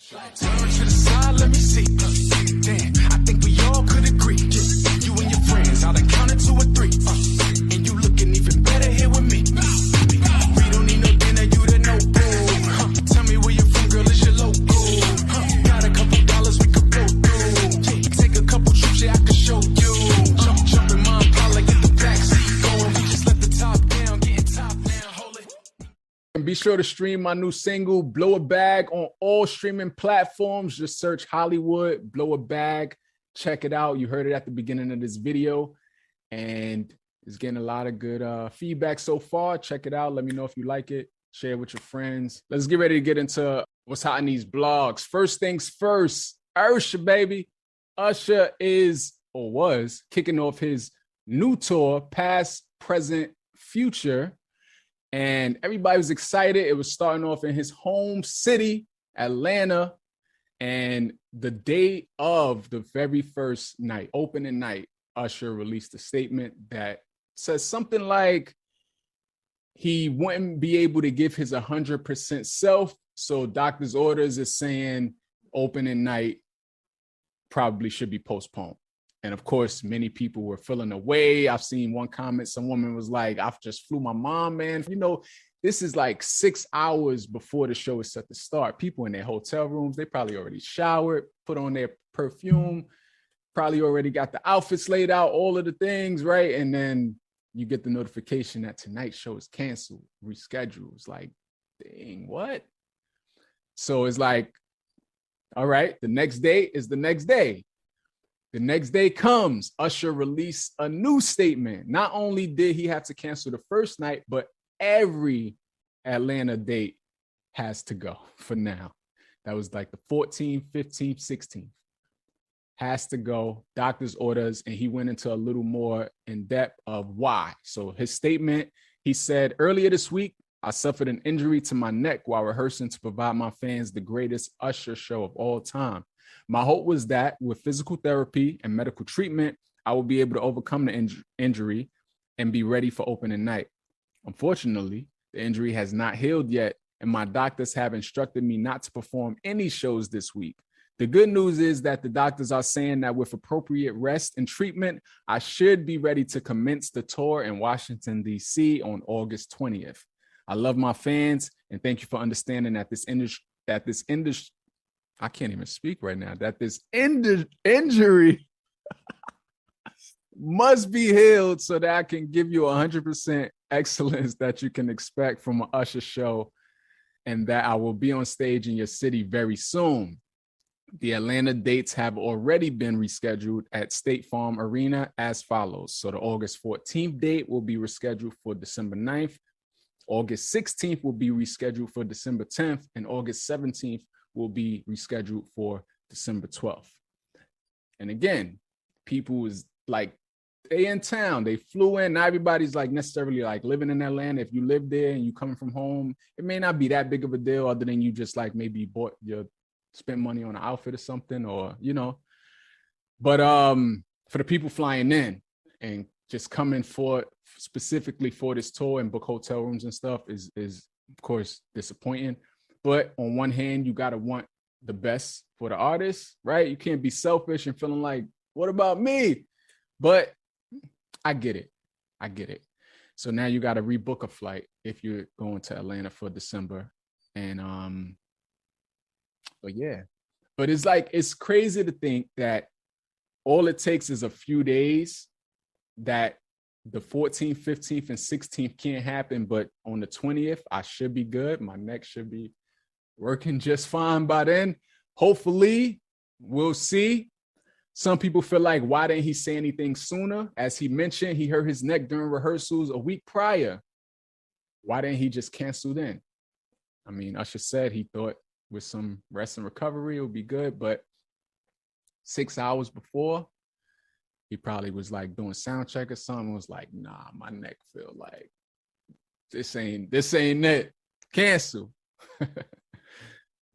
Turn to the side, let me see. Damn, I think we all could agree. You and your friends, I done counted 2 or 3. And you looking even better here with me. We don't need no dinner, you the no go. Tell me where you're from, girl, is your local? Got a couple dollars we could blow through. Take a couple trips, yeah, I can show you. Jump in my Impala, get the backseat going. We just let the top down, getting top down, hold it. And be sure to stream my new single, Blow a Bag, on all streaming platforms. Just search Hollywood, Blow a Bag. Check it out. You heard it at the beginning of this video. And it's getting a lot of good feedback so far. Check it out. Let me know if you like it. Share it with your friends. Let's get ready to get into what's hot in these blogs. First things first, Usher, baby. Usher is, or was, kicking off his new tour, Past, Present, Future. And everybody was excited. It was starting off in his home city, Atlanta. And the day of the very first night, opening night, Usher released a statement that says something like he wouldn't be able to give his 100% self. So doctor's orders is saying opening night probably should be postponed. And of course, many people were feeling away. I've seen one comment, some woman was like, I've just flew my mom, man. You know, this is like 6 hours before the show is set to start. People in their hotel rooms, they probably already showered, put on their perfume, probably already got the outfits laid out, all of the things, right? And then you get the notification that tonight's show is canceled, rescheduled. It's like, dang, what? So it's like, all right, the next day is the next day. The next day comes, Usher released a new statement. Not only did he have to cancel the first night, but every Atlanta date has to go for now. That was like the 14th, 15th, 16th. Has to go, doctor's orders, and he went into a little more in depth of why. So his statement, he said, earlier this week, I suffered an injury to my neck while rehearsing to provide my fans the greatest Usher show of all time. My hope was that with physical therapy and medical treatment, I will be able to overcome the injury and be ready for opening night. Unfortunately, the injury has not healed yet, and my doctors have instructed me not to perform any shows this week. The good news is that the doctors are saying that with appropriate rest and treatment, I should be ready to commence the tour in Washington, D.C. on August 20th. I love my fans, and thank you for understanding that this industry, I can't even speak right now, that this injury must be healed so that I can give you 100% excellence that you can expect from an Usher show, and that I will be on stage in your city very soon. The Atlanta dates have already been rescheduled at State Farm Arena as follows. So the August 14th date will be rescheduled for December 9th. August 16th will be rescheduled for December 10th, and August 17th will be rescheduled for December 12th. And again, people is like, they in town, they flew in. Not everybody's like necessarily like living in Atlanta. If you live there and you coming from home, it may not be that big of a deal other than you just like maybe spent money on an outfit or something, or, you know. But for the people flying in and just coming for specifically for this tour and book hotel rooms and stuff is of course disappointing. But on one hand, you got to want the best for the artist, right? You can't be selfish and feeling like, what about me? But I get it. So now you got to rebook a flight if you're going to Atlanta for December. And but yeah, but it's like, it's crazy to think that all it takes is a few days, that the 14th, 15th, and 16th can't happen. But on the 20th, I should be good. My neck should be working just fine by then. Hopefully, we'll see. Some people feel like, why didn't he say anything sooner? As he mentioned, he hurt his neck during rehearsals a week prior. Why didn't he just cancel then? I mean, Usher said he thought with some rest and recovery, it would be good. But 6 hours before, he probably was like doing sound check or something. Was like, nah, my neck feel like this ain't it. Cancel.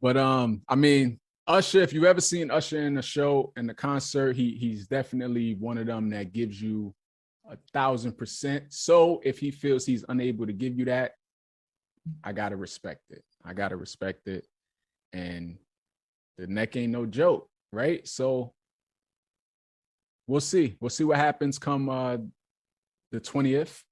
But I mean, Usher, if you've ever seen Usher in a show, in the concert, he's definitely one of them that gives you 1,000%. So if he feels he's unable to give you that, I gotta respect it. And The neck ain't no joke, right? So we'll see. We'll see what happens come the 20th.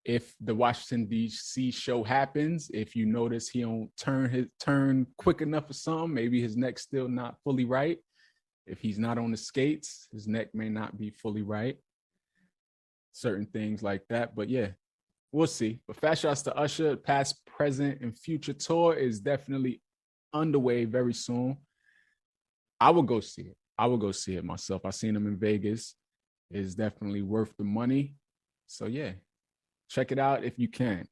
If the Washington D.C. show happens, if you notice he don't turn quick enough for something, maybe his neck's still not fully right. If he's not on the skates, his neck may not be fully right. Certain things like that. But yeah, we'll see. But fast shouts to Usher. Past, present, and future tour is definitely underway very soon. I will go see it. I will go see it myself. I seen him in Vegas. It's definitely worth the money. So yeah, check it out if you can.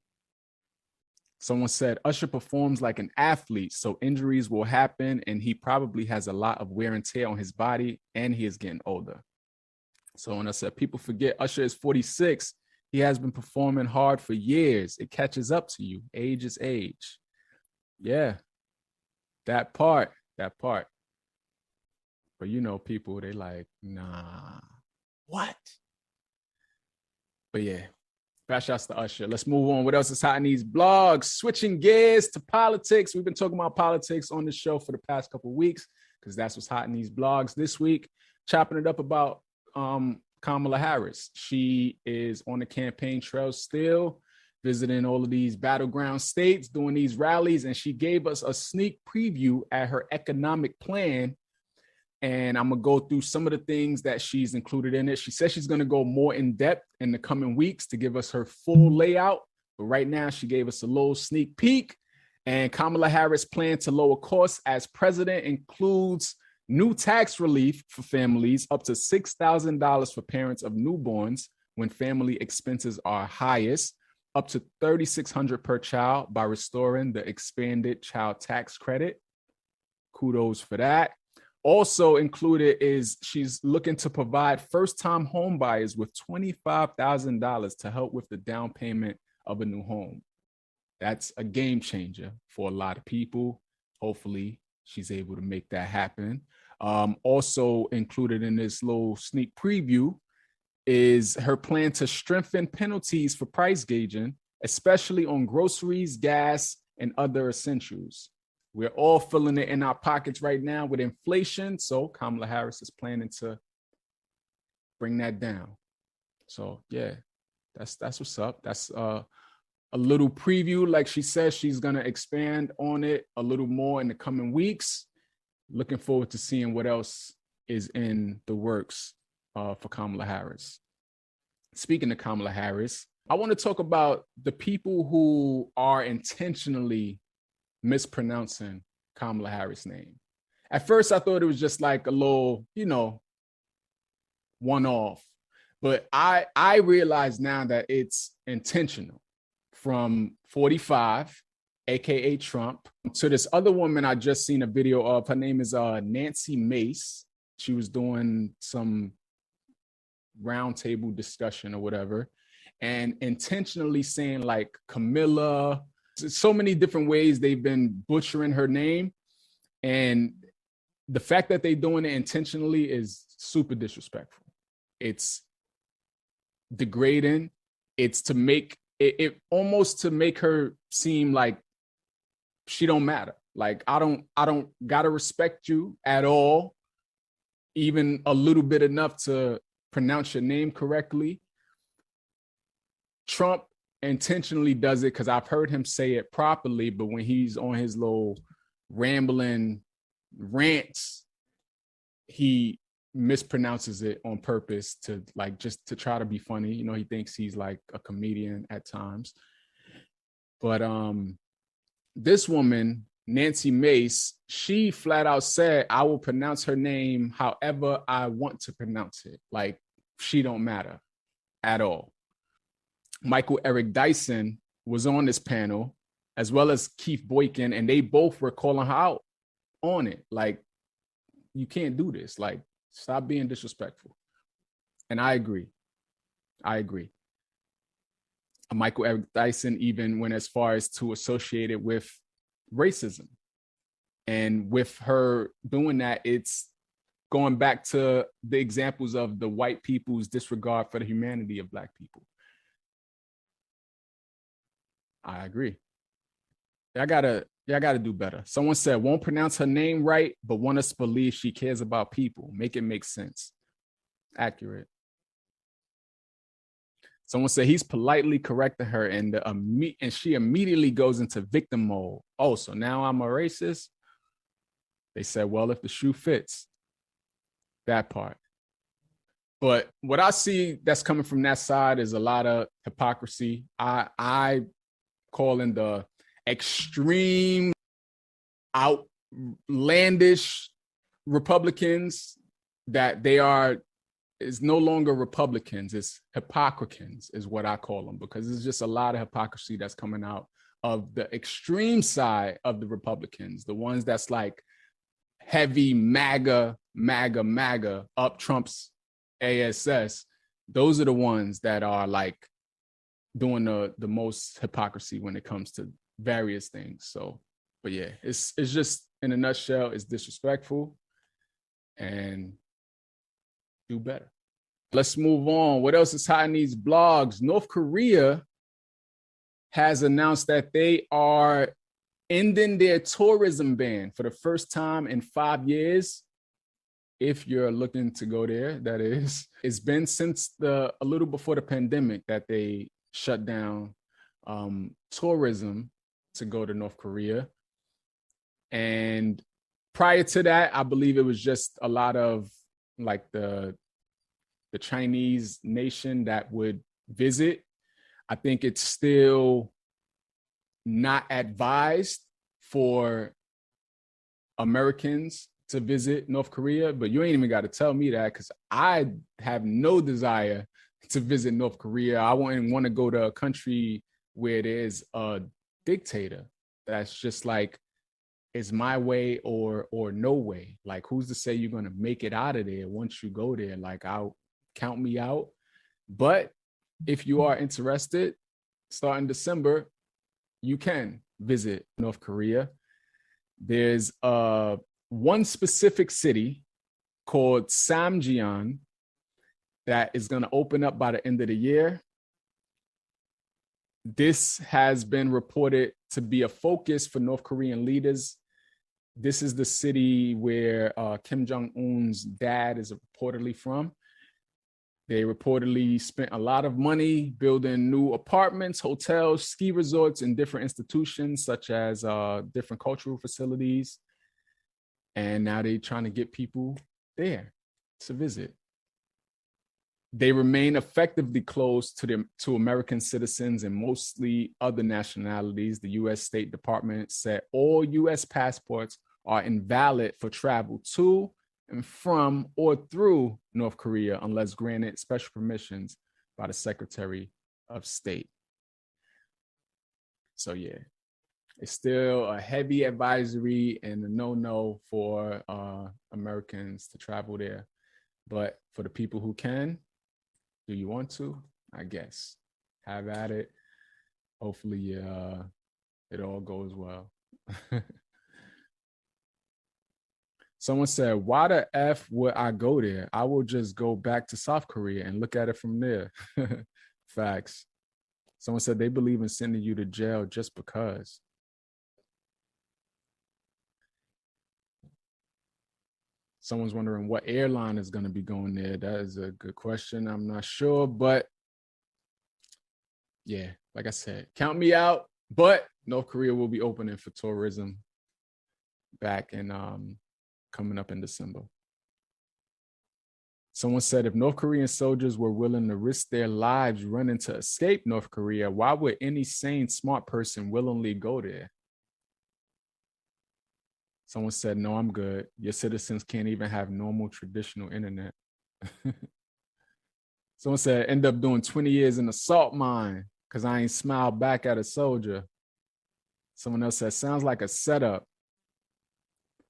Someone said Usher performs like an athlete, so injuries will happen, and he probably has a lot of wear and tear on his body, and he is getting older. So when I said people forget Usher is 46, he has been performing hard for years. It catches up to you. Age is age. Yeah, that part. But you know, people, they like, nah, what? But yeah, fast shouts to Usher. Let's move on. What else is hot in these blogs? Switching gears to politics. We've been talking about politics on the show for the past couple of weeks because that's what's hot in these blogs this week. Chopping it up about Kamala Harris. She is on the campaign trail still, visiting all of these battleground states, doing these rallies, and she gave us a sneak preview at her economic plan. And I'm going to go through some of the things that she's included in it. She says she's going to go more in depth in the coming weeks to give us her full layout. But right now, she gave us a little sneak peek. And Kamala Harris' plan to lower costs as president includes new tax relief for families up to $6,000 for parents of newborns when family expenses are highest, up to $3,600 per child by restoring the expanded child tax credit. Kudos for that. Also included is she's looking to provide first-time home buyers with $25,000 to help with the down payment of a new home. That's a game changer for a lot of people. Hopefully, she's able to make that happen. Also included in this little sneak preview is her plan to strengthen penalties for price gauging, especially on groceries, gas, and other essentials. We're all feeling it in our pockets right now with inflation. So Kamala Harris is planning to bring that down. So yeah, that's what's up. That's a little preview. Like she says, she's going to expand on it a little more in the coming weeks. Looking forward to seeing what else is in the works for Kamala Harris. Speaking of Kamala Harris, I want to talk about the people who are intentionally mispronouncing Kamala Harris' name. At first, I thought it was just like a little, one-off. But I realize now that it's intentional. From 45, aka Trump, to this other woman I just seen a video of. Her name is Nancy Mace. She was doing some roundtable discussion or whatever, and intentionally saying like Camilla. So many different ways they've been butchering her name. And the fact that they're doing it intentionally is super disrespectful. It's degrading. It's to make it almost to make her seem like she don't matter. Like, I don't gotta respect you at all, even a little bit enough to pronounce your name correctly. Trump intentionally does it because I've heard him say it properly, but when he's on his little rambling rants, he mispronounces it on purpose to like just to try to be funny. He thinks he's like a comedian at times. But this woman, Nancy Mace, she flat out said, I will pronounce her name however I want to pronounce it. Like, she don't matter at all. Michael Eric Dyson was on this panel, as well as Keith Boykin, and they both were calling her out on it. Like, you can't do this. Like, stop being disrespectful. And I agree. Michael Eric Dyson even went as far as to associate it with racism. And with her doing that, it's going back to the examples of the white people's disregard for the humanity of Black people. I agree. I got a Yeah, I got to do better. Someone said, won't pronounce her name right, but want us to believe she cares about people. Make it make sense. Accurate. Someone said he's politely correcting her, and she immediately goes into victim mode. Oh, so now I'm a racist? They said, well, if the shoe fits, that part. But what I see that's coming from that side is a lot of hypocrisy. I call in the extreme outlandish Republicans that they are is no longer Republicans, it's hypocrites is what I call them, because there's just a lot of hypocrisy that's coming out of the extreme side of the Republicans, the ones that's like heavy MAGA up Trump's ASS. Those are the ones that are like doing the most hypocrisy when it comes to various things. So, but yeah, it's just in a nutshell, it's disrespectful, and do better. Let's move on. What else is hot in these blogs? North Korea has announced that they are ending their tourism ban for the first time in 5 years. If you're looking to go there, that is. It's been since a little before the pandemic that they shut down tourism to go to North Korea. And prior to that, I believe it was just a lot of like the Chinese nation that would visit. I think it's still not advised for Americans to visit North Korea, but you ain't even got to tell me that, because I have no desire to visit North Korea. I wouldn't want to go to a country where there's a dictator that's just like, it's my way or no way. Like, who's to say you're going to make it out of there once you go there? Like, I'll count me out. But if you are interested, starting December, you can visit North Korea. There's one specific city called Samjian that is going to open up by the end of the year. This has been reported to be a focus for North Korean leaders. This is the city where Kim Jong-un's dad is reportedly from. They reportedly spent a lot of money building new apartments, hotels, ski resorts, and different institutions, such as different cultural facilities. And now they're trying to get people there to visit. They remain effectively closed to American citizens and mostly other nationalities. The U.S. State Department said all U.S. passports are invalid for travel to and from or through North Korea unless granted special permissions by the Secretary of State. So yeah, it's still a heavy advisory and a no-no for Americans to travel there. But for the people who can, do you want to? I guess. Have at it. Hopefully it all goes well. Someone said, why the F would I go there? I will just go back to South Korea and look at it from there. Facts. Someone said they believe in sending you to jail just because. Someone's wondering what airline is going to be going there. That is a good question. I'm not sure, but yeah, like I said, count me out. But North Korea will be opening for tourism back in coming up in December. Someone said if North Korean soldiers were willing to risk their lives running to escape North Korea, why would any sane, smart person willingly go there? Someone said, no, I'm good. Your citizens can't even have normal traditional internet. Someone said, end up doing 20 years in a salt mine because I ain't smiled back at a soldier. Someone else said, sounds like a setup.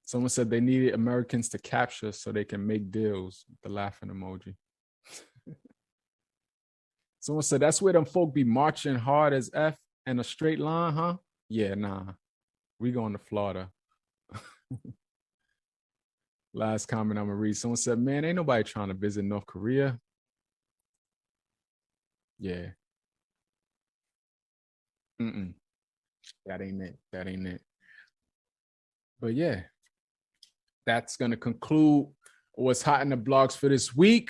Someone said they needed Americans to capture so they can make deals with the laughing emoji. Someone said, that's where them folk be marching hard as F in a straight line, huh? Yeah, nah. We going to Florida. Last comment I'm going to read. Someone said, man, ain't nobody trying to visit North Korea. Yeah. That ain't it. That ain't it. But yeah, that's going to conclude what's hot in the blogs for this week.